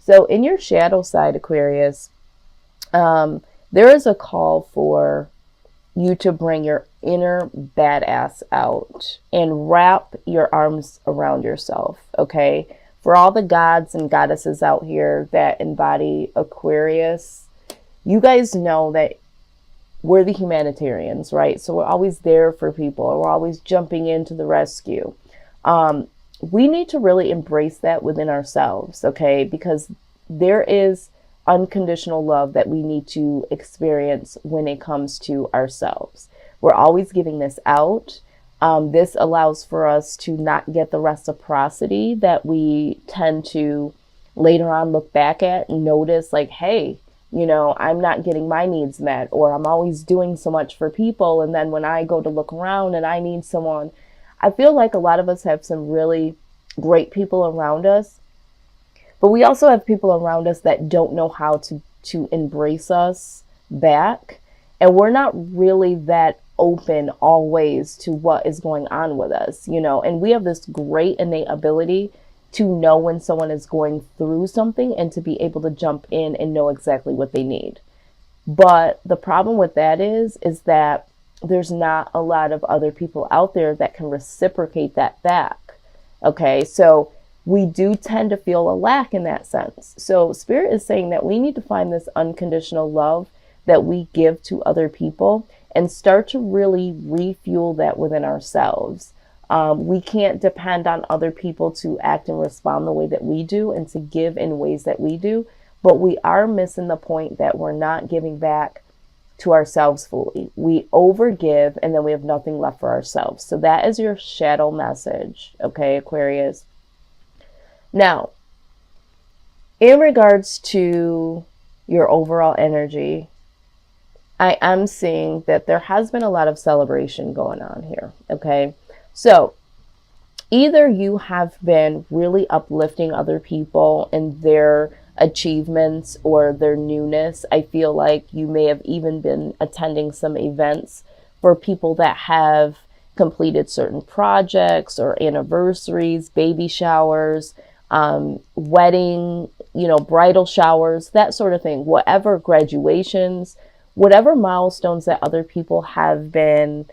So in your shadow side, Aquarius, there is a call for you to bring your inner badass out and wrap your arms around yourself, okay? For all the gods and goddesses out here that embody Aquarius, you guys know that we're the humanitarians, right? So we're always there for people. We're always jumping into the rescue. We need to really embrace that within ourselves, okay? Because there is unconditional love that we need to experience when it comes to ourselves. We're always giving this out. This allows for us to not get the reciprocity that we tend to later on look back at and notice, like, hey, you know, I'm not getting my needs met, or I'm always doing so much for people. And then when I go to look around and I need someone, I feel like a lot of us have some really great people around us, but we also have people around us that don't know how to embrace us back. And we're not really that open always to what is going on with us, you know, and we have this great innate ability to know when someone is going through something and to be able to jump in and know exactly what they need. But the problem with that is that there's not a lot of other people out there that can reciprocate that back. Okay, so we do tend to feel a lack in that sense. So Spirit is saying that we need to find this unconditional love that we give to other people and start to really refuel that within ourselves. We can't depend on other people to act and respond the way that we do and to give in ways that we do, but we are missing the point that we're not giving back to ourselves fully. We overgive and then we have nothing left for ourselves. So that is your shadow message, okay, Aquarius? Now, in regards to your overall energy, I am seeing that there has been a lot of celebration going on here, okay? So either you have been really uplifting other people and their achievements or their newness. I feel like you may have even been attending some events for people that have completed certain projects or anniversaries, baby showers, wedding, you know, bridal showers, that sort of thing, whatever, graduations, whatever milestones that other people have been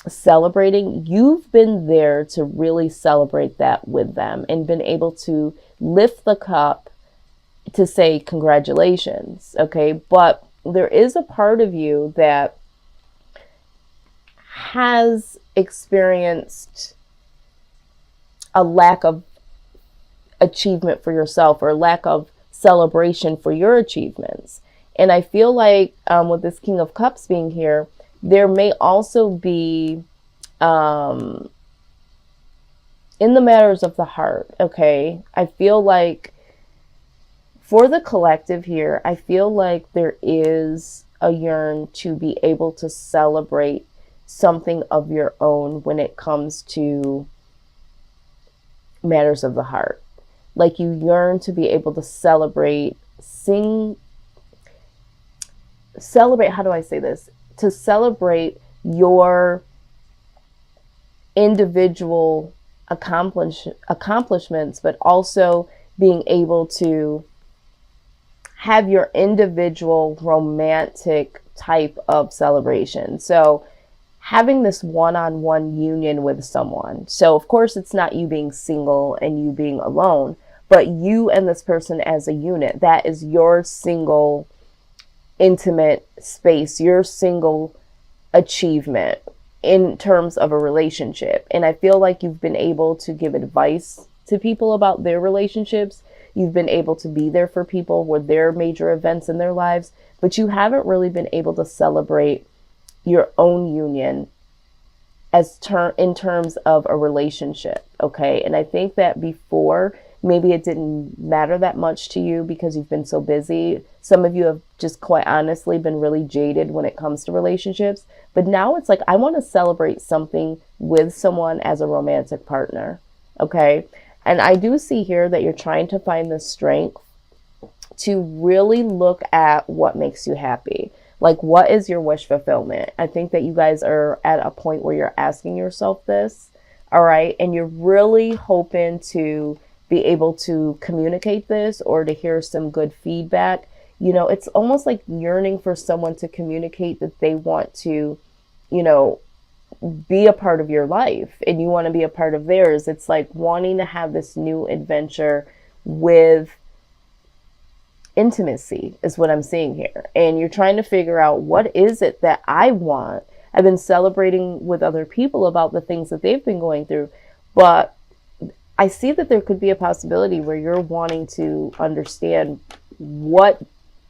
celebrating, you've been there to really celebrate that with them and been able to lift the cup to say congratulations, okay? But there is a part of you that has experienced a lack of achievement for yourself or lack of celebration for your achievements. And I feel like with this King of Cups being here, there may also be in the matters of the heart, okay? I feel like for the collective here, I feel like there is a yearn to be able to celebrate something of your own when it comes to matters of the heart. Like you yearn to be able to celebrate, how do I say this? To celebrate your individual accomplishments, but also being able to have your individual romantic type of celebration. So having this one-on-one union with someone. So of course it's not you being single and you being alone, but you and this person as a unit. That is your single intimate space, your single achievement in terms of a relationship. And I feel like you've been able to give advice to people about their relationships. You've been able to be there for people with their major events in their lives, but you haven't really been able to celebrate your own union in terms of a relationship, okay? And I think that before, maybe it didn't matter that much to you because you've been so busy. Some of you have just quite honestly been really jaded when it comes to relationships. But now it's like, I want to celebrate something with someone as a romantic partner, okay? And I do see here that you're trying to find the strength to really look at what makes you happy. Like, what is your wish fulfillment? I think that you guys are at a point where you're asking yourself this, all right? And you're really hoping to be able to communicate this or to hear some good feedback. You know, it's almost like yearning for someone to communicate that they want to, you know, be a part of your life and you want to be a part of theirs. It's like wanting to have this new adventure with intimacy is what I'm seeing here. And you're trying to figure out, what is it that I want? I've been celebrating with other people about the things that they've been going through, but I see that there could be a possibility where you're wanting to understand what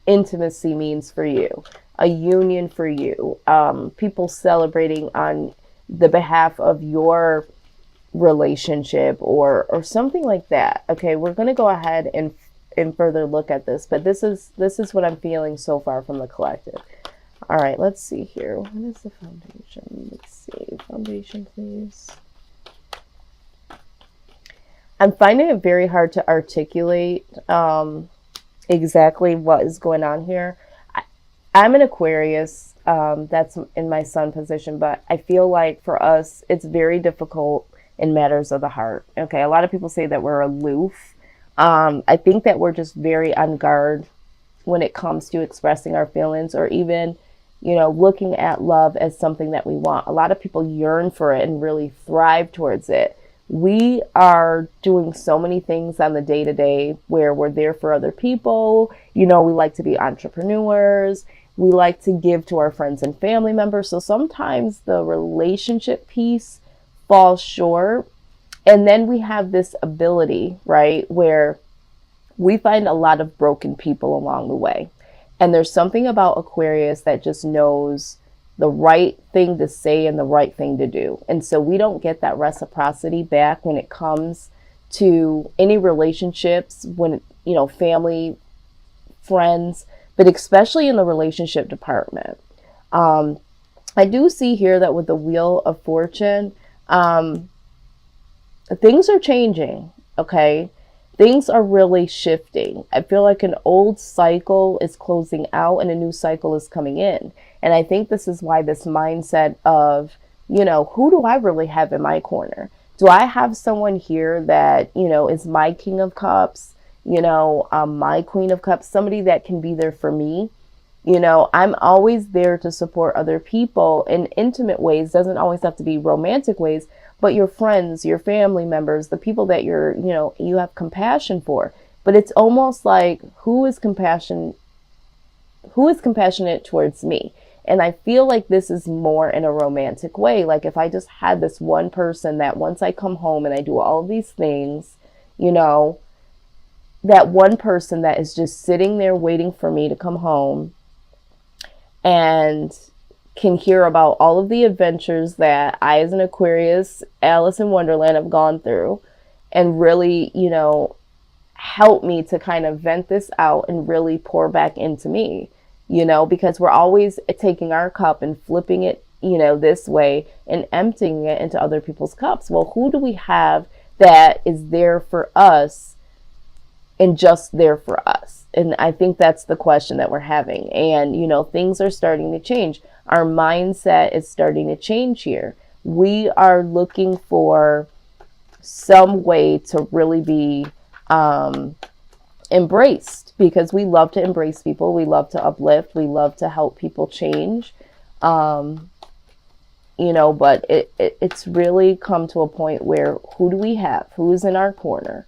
intimacy means for you, a union for you, people celebrating on the behalf of your relationship or something like that. Okay, we're going to go ahead and further look at this, but this is what I'm feeling so far from the collective. All right, let's see here. What is the foundation? Let's see. Foundation, please. I'm finding it very hard to articulate exactly what is going on here. I'm an Aquarius. That's in my sun position, but I feel like for us, it's very difficult in matters of the heart. Okay, a lot of people say that we're aloof. I think that we're just very on guard when it comes to expressing our feelings, or even, you know, looking at love as something that we want. A lot of people yearn for it and really thrive towards it. We are doing so many things on the day-to-day where we're there for other people. You know, we like to be entrepreneurs. We like to give to our friends and family members. So sometimes the relationship piece falls short. And then we have this ability, right, where we find a lot of broken people along the way. And there's something about Aquarius that just knows the right thing to say and the right thing to do. And so we don't get that reciprocity back when it comes to any relationships, when, you know, family, friends, but especially in the relationship department. I do see here that with the Wheel of Fortune, things are changing, okay? Things are really shifting. I feel like an old cycle is closing out and a new cycle is coming in. And I think this is why this mindset of, you know, who do I really have in my corner? Do I have someone here that, you know, is my King of Cups, you know, my Queen of Cups, somebody that can be there for me? You know, I'm always there to support other people in intimate ways. Doesn't always have to be romantic ways, but your friends, your family members, the people that you're, you know, you have compassion for. But it's almost like, who is compassionate towards me? And I feel like this is more in a romantic way. Like if I just had this one person that once I come home and I do all of these things, you know, that one person that is just sitting there waiting for me to come home and can hear about all of the adventures that I, as an Aquarius, Alice in Wonderland, have gone through, and really, you know, help me to kind of vent this out and really pour back into me, you know, because we're always taking our cup and flipping it, you know, this way and emptying it into other people's cups. Well, who do we have that is there for us and just there for us? And I think that's the question that we're having. And, you know, things are starting to change. Our mindset is starting to change here. We are looking for some way to really be embraced, because we love to embrace people. We love to uplift. We love to help people change. You know, but it's really come to a point where, who do we have? Who's in our corner?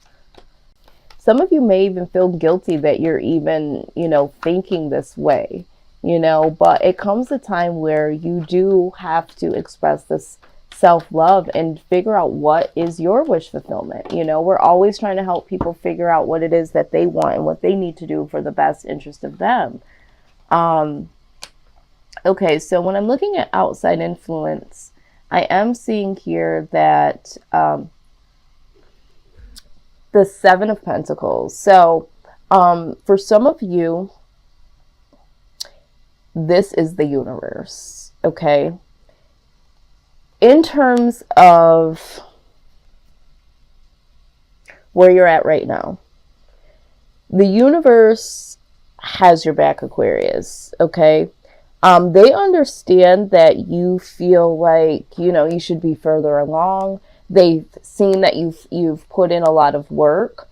Some of you may even feel guilty that you're even, you know, thinking this way, you know, but it comes a time where you do have to express this self-love and figure out what is your wish fulfillment. You know, we're always trying to help people figure out what it is that they want and what they need to do for the best interest of them. Okay, so when I'm looking at outside influence, I am seeing here that the Seven of Pentacles. So for some of you, this is the universe, okay? In terms of where you're at right now, the universe has your back, Aquarius, okay? They understand that you feel like, you know, you should be further along. They've seen that you've put in a lot of work.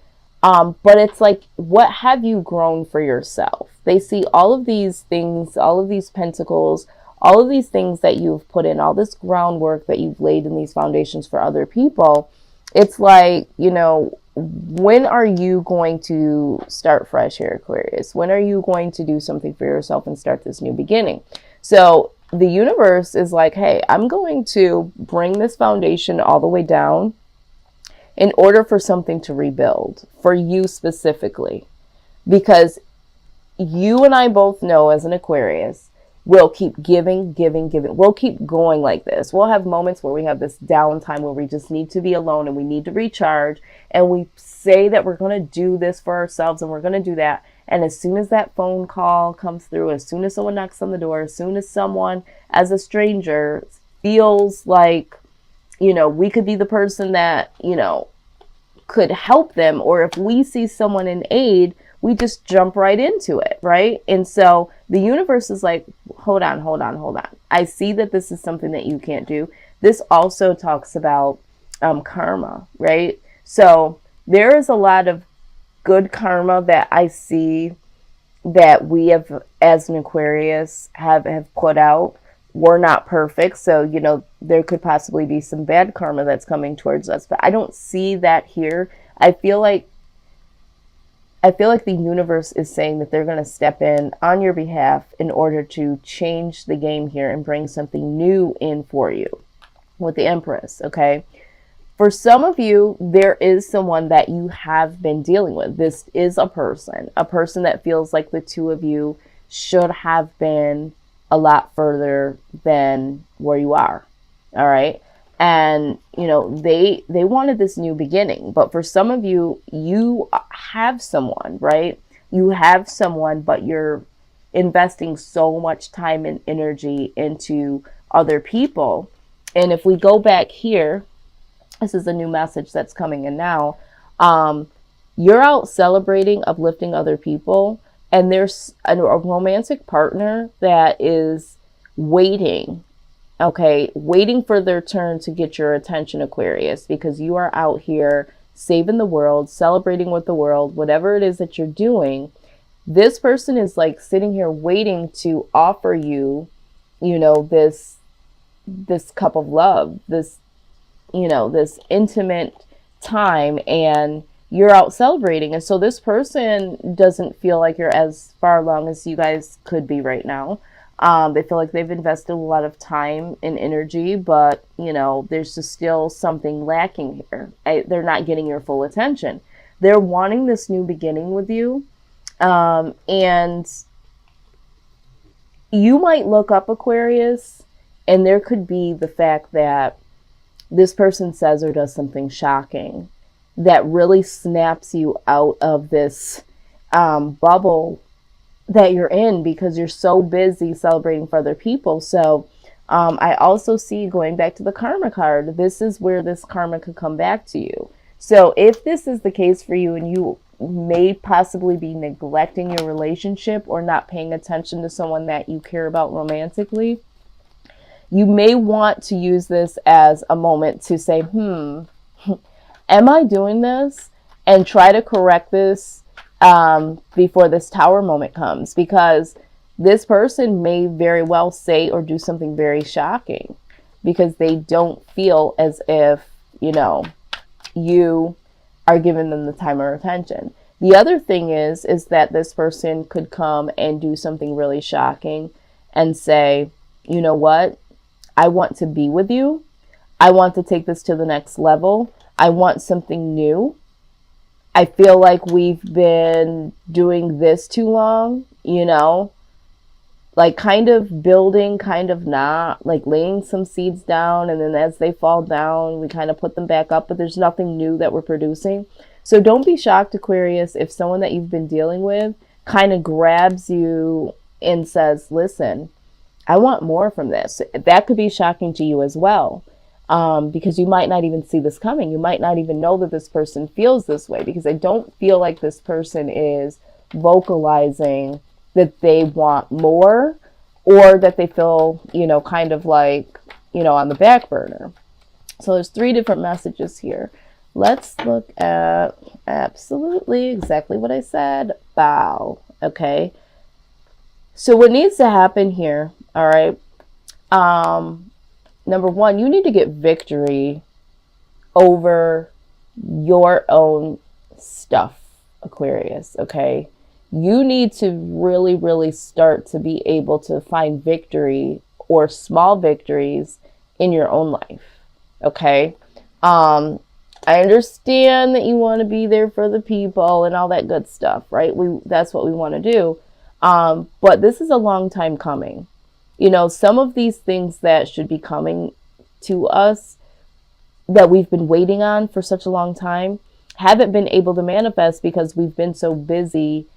But it's like, what have you grown for yourself? They see all of these things, all of these pentacles, all of these things that you've put in, all this groundwork that you've laid in these foundations for other people. It's like, you know, when are you going to start fresh here, Aquarius? When are you going to do something for yourself and start this new beginning? So the universe is like, hey, I'm going to bring this foundation all the way down in order for something to rebuild for you specifically, because you and I both know as an Aquarius, we'll keep giving. We'll keep going like this. We'll have moments where we have this downtime where we just need to be alone and we need to recharge. And we say that we're going to do this for ourselves and we're going to do that. And as soon as that phone call comes through, as soon as someone knocks on the door, as soon as someone as a stranger feels like, you know, we could be the person that, you know, could help them, or if we see someone in aid, we just jump right into it, right? And so the universe is like, hold on. I see that this is something that you can't do. This also talks about karma, right? So there is a lot of good karma that I see that we have, as an Aquarius, have put out. We're not perfect, so, you know, there could possibly be some bad karma that's coming towards us, but I don't see that here. I feel like the universe is saying that they're going to step in on your behalf in order to change the game here and bring something new in for you with the Empress, okay? For some of you, there is someone that you have been dealing with. This is a person that feels like the two of you should have been a lot further than where you are. All right. And, you know, they wanted this new beginning, but for some of you, you have someone, right? You have someone, but you're investing so much time and energy into other people. And if we go back here, this is a new message that's coming in now. You're out celebrating, uplifting other people. And there's a romantic partner that is waiting, okay, waiting for their turn to get your attention, Aquarius, because you are out here saving the world, celebrating with the world, whatever it is that you're doing. This person is like sitting here waiting to offer you, you know, this cup of love, this, you know, this intimate time, and you're out celebrating. And so this person doesn't feel like you're as far along as you guys could be right now. They feel like they've invested a lot of time and energy, but, you know, there's just still something lacking here. They're not getting your full attention. They're wanting this new beginning with you. And you might look up, Aquarius, and there could be the fact that this person says or does something shocking that really snaps you out of this bubble that you're in, because you're so busy celebrating for other people. So I also see, going back to the karma card, this is where this karma could come back to you. So if this is the case for you, and you may possibly be neglecting your relationship or not paying attention to someone that you care about romantically, you may want to use this as a moment to say, am I doing this? And try to correct this before this Tower moment comes, because this person may very well say or do something very shocking because they don't feel as if, you know, you are giving them the time or attention. The other thing is that this person could come and do something really shocking and say, you know what? I want to be with you. I want to take this to the next level. I want something new. I feel like we've been doing this too long, you know, like kind of building, kind of not, like laying some seeds down. And then as they fall down, we kind of put them back up, but there's nothing new that we're producing. So don't be shocked, Aquarius, if someone that you've been dealing with kind of grabs you and says, listen, I want more from this. That could be shocking to you as well. Because you might not even see this coming. You might not even know that this person feels this way, because I don't feel like this person is vocalizing that they want more, or that they feel, you know, kind of like, you know, on the back burner. So there's 3 different messages here. let's look at absolutely exactly what I said. Bow. Okay. So what needs to happen here, all right? Number one, you need to get victory over your own stuff, Aquarius, okay? You need to really, really start to be able to find victory or small victories in your own life, okay? I understand that you want to be there for the people and all that good stuff, right? That's what we want to do. But this is a long time coming. You know, some of these things that should be coming to us that we've been waiting on for such a long time haven't been able to manifest because we've been so busy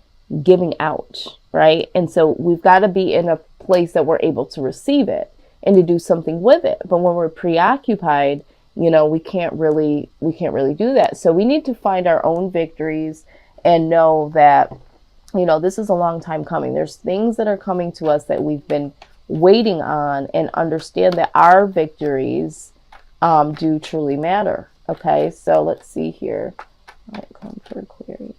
giving out, right? And so we've got to be in a place that we're able to receive it and to do something with it. But when we're preoccupied, you know, we can't really do that. So we need to find our own victories and know that, you know, this is a long time coming. There's things that are coming to us that we've been waiting on, and understand that our victories do truly matter. Okay, so let's see here. Outcome for Aquarius.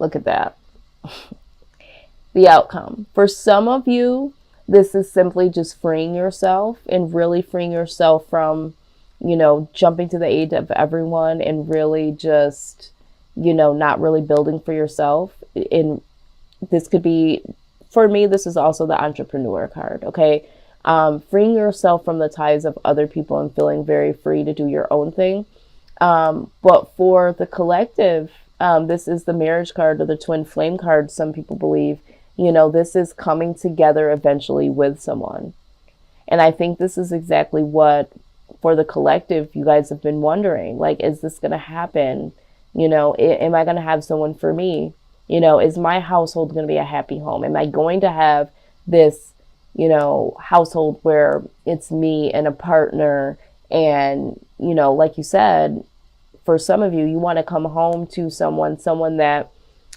Look at that. The outcome. For some of you, this is simply just freeing yourself and really freeing yourself from, you know, jumping to the aid of everyone and really just, you know, not really building for yourself. And this could be, for me, this is also the entrepreneur card, okay? Freeing yourself from the ties of other people and feeling very free to do your own thing. But for the collective, this is the marriage card or the twin flame card, some people believe. You know, this is coming together eventually with someone. And I think this is exactly what, for the collective, you guys have been wondering. Like, is this going to happen? You know, am I going to have someone for me? You know, is my household going to be a happy home? Am I going to have this, you know, household where it's me and a partner? And, you know, like you said, for some of you, you want to come home to someone that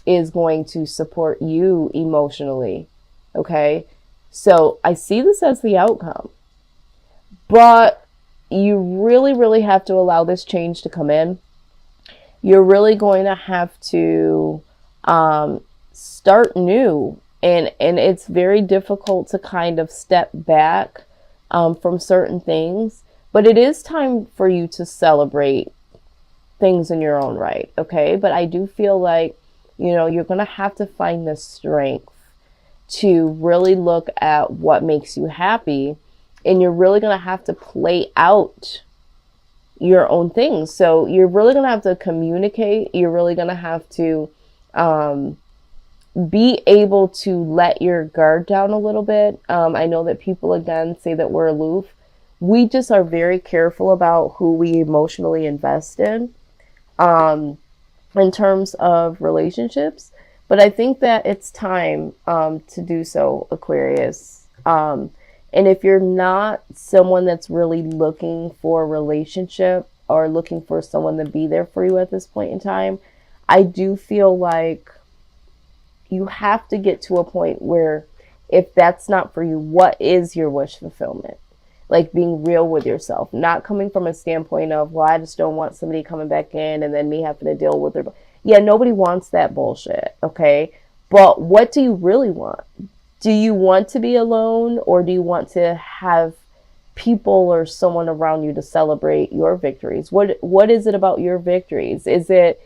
is going to support you emotionally. Okay. So I see this as the outcome, but you really, really have to allow this change to come in. You're really going to have to start new, and it's very difficult to kind of step back from certain things, but it is time for you to celebrate things in your own right. Okay. But I do feel like, you know, you're going to have to find the strength to really look at what makes you happy, and you're really going to have to play out your own things. So you're really going to have to communicate. You're really going to have to be able to let your guard down a little bit. I know that people, again, say that we're aloof. We just are very careful about who we emotionally invest in terms of relationships. But I think that it's time to do so, Aquarius. And if you're not someone that's really looking for a relationship or looking for someone to be there for you at this point in time, I do feel like you have to get to a point where, if that's not for you, what is your wish fulfillment? Like, being real with yourself, not coming from a standpoint of, well, I just don't want somebody coming back in and then me having to deal with their... Yeah, nobody wants that bullshit, okay? But what do you really want? Do you want to be alone, or do you want to have people or someone around you to celebrate your victories? What is it about your victories? Is it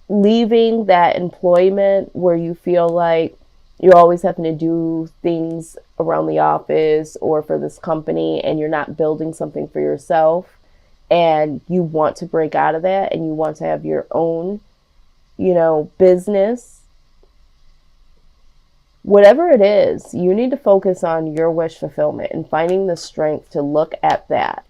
leaving that employment where you feel like you're always having to do things around the office or for this company, and you're not building something for yourself, and you want to break out of that and you want to have your own, you know, business? Whatever it is, you need to focus on your wish fulfillment and finding the strength to look at that